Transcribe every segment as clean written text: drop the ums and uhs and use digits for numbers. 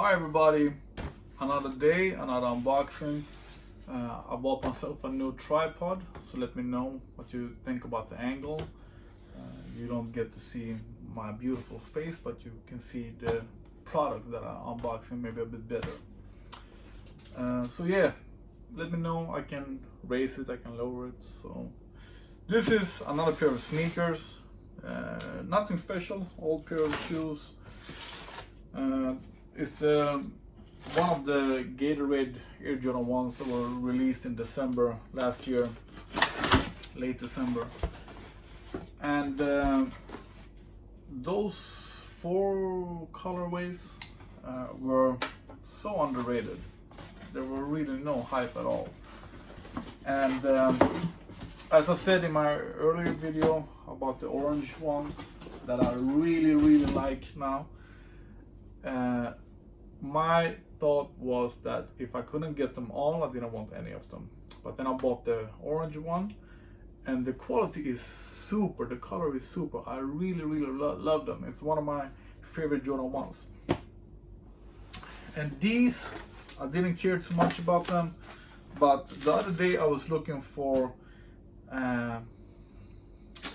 Hi everybody, another day, another unboxing. I bought myself a new tripod, so let me know what you think about the angle. You don't get to see my beautiful face, but you can see the product that I'm unboxing maybe a bit better. So yeah, let me know. I can raise it, I can lower it. So this is another pair of sneakers. Nothing special, old pair of shoes. It's one of the Gatorade Air Jordan 1s that were released in December last year, late December. And those 4 colorways were so underrated. There were really no hype at all. And as I said in my earlier video about the orange ones that I really like now, my thought was that if I couldn't get them all, I didn't want any of them. But then I bought the orange one, and the quality is super, the color is super. I really love them. It's one of my favorite Jordan 1s. And these, I didn't care too much about them, but the other day I was looking for, the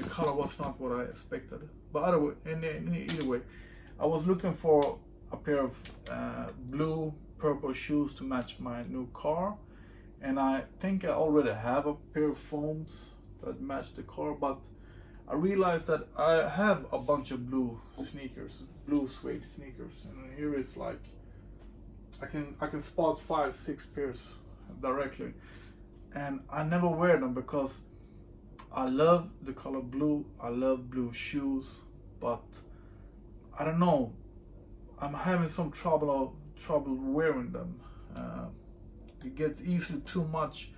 color was not what I expected. But either way, I was looking for a pair of blue purple shoes to match my new car, and I think I already have a pair of foams that match the car, but I realized that I have a bunch of blue sneakers, blue suede sneakers, and here it's like I can spot 5-6 pairs directly, and I never wear them because I love the color blue. I love blue shoes, but I don't know, I'm having some trouble wearing them. It gets easily too much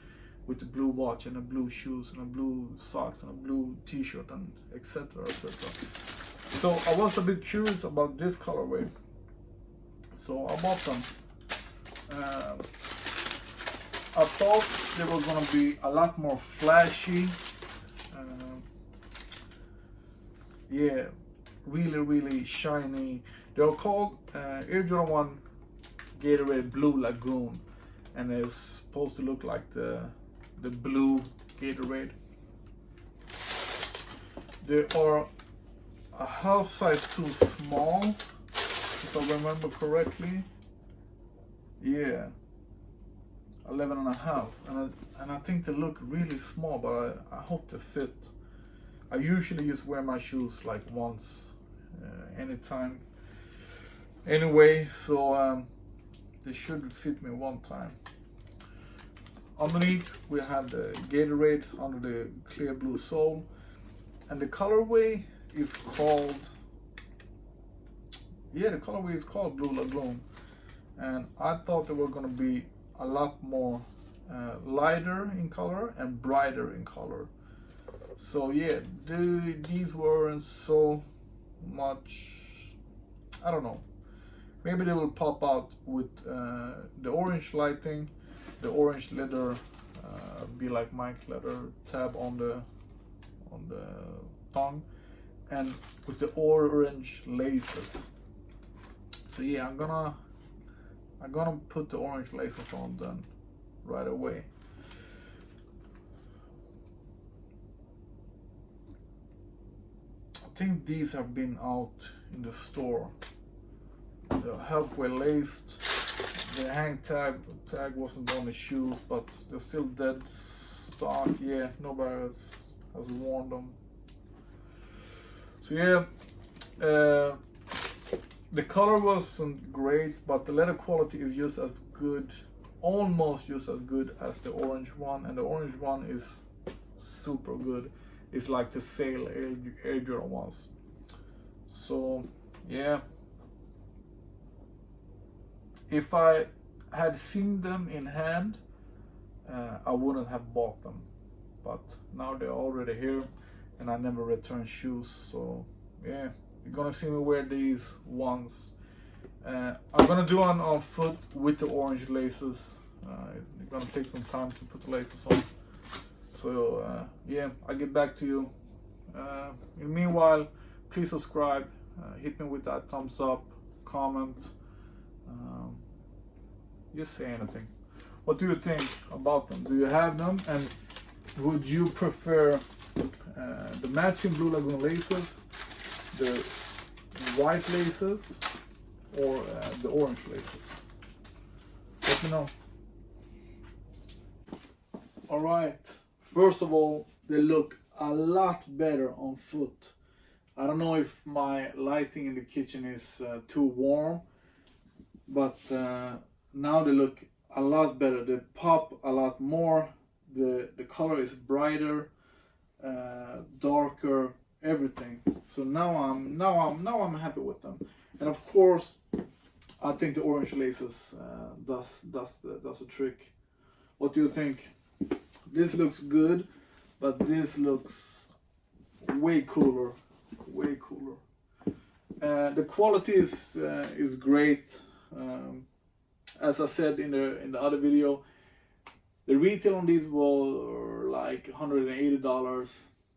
with the blue watch and the blue shoes and the blue socks and the blue t-shirt and etc. So I was a bit curious about this colorway, so I bought them. I thought they were gonna be a lot more flashy. Yeah, really shiny. They're called Air Jordan 1 Gatorade Blue Lagoon, and they're supposed to look like the blue Gatorade. They are a half size too small, if I remember correctly. Yeah, 11.5, and I think they look really small, but I hope they fit. I usually just wear my shoes like once, anytime. Anyway, so they should fit me one time. Underneath we have the Gatorade under the clear blue sole, and the colorway is called, Blue Lagoon. And I thought they were gonna be a lot more lighter in color and brighter in color. So yeah, these weren't so much, I don't know. Maybe they will pop out with the orange lighting, the orange leather, be like Mike leather tab on the tongue, and with the orange laces. So yeah, I'm gonna put the orange laces on then right away. I think these have been out in the store. They're halfway laced. The hang tag wasn't on the shoes, but they're still dead stock. Yeah, nobody has worn them. So yeah, the color wasn't great, but the leather quality is just as good, almost just as good as the orange one, and the orange one is super good. It's like the sale Air Jordan ones. So yeah, if I had seen them in hand, I wouldn't have bought them, but now they're already here, and I never return shoes, so yeah, you're gonna see me wear these once. I'm gonna do one on foot with the orange laces. It's gonna take some time to put the laces on. So yeah, I'll get back to you. In the meanwhile, please subscribe, hit me with that thumbs up, comment, Just say anything. What do you think about them? Do you have them? And would you prefer the matching Blue Lagoon laces, the white laces, or the orange laces? Let me know. Alright, first of all, they look a lot better on foot. I don't know if my lighting in the kitchen is too warm, but now they look a lot better. They pop a lot more. The color is brighter, darker, everything. So now I'm happy with them. And of course, I think the orange laces does the trick. What do you think? This looks good, but this looks way cooler. Way cooler. The quality is great. As I said in the other video, the retail on these were like $180.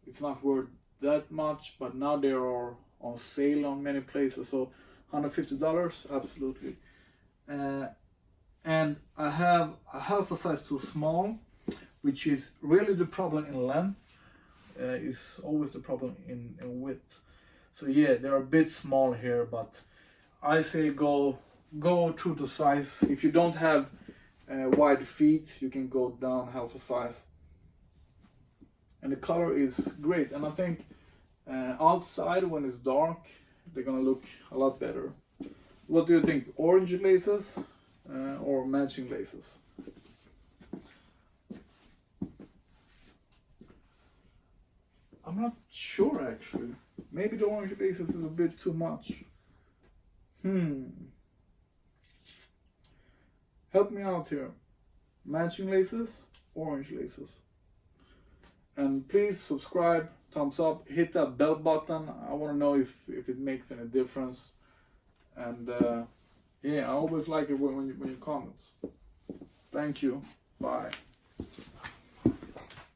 It's not worth that much, but now they are on sale on many places, so $150 absolutely. And I have a half a size too small, which is really the problem in length. Is always the problem in width. So yeah, they're a bit small here, but I say go through the size. If you don't have wide feet, you can go down half a size. And the color is great, and I think outside when it's dark, they're gonna look a lot better. What do you think? Orange laces or matching laces? I'm not sure actually. Maybe the orange laces is a bit too much. Help me out here. Matching laces, orange laces. And please subscribe, thumbs up, hit that bell button. I want to know if it makes any difference. And yeah, I always like it when you comment. Thank you. Bye.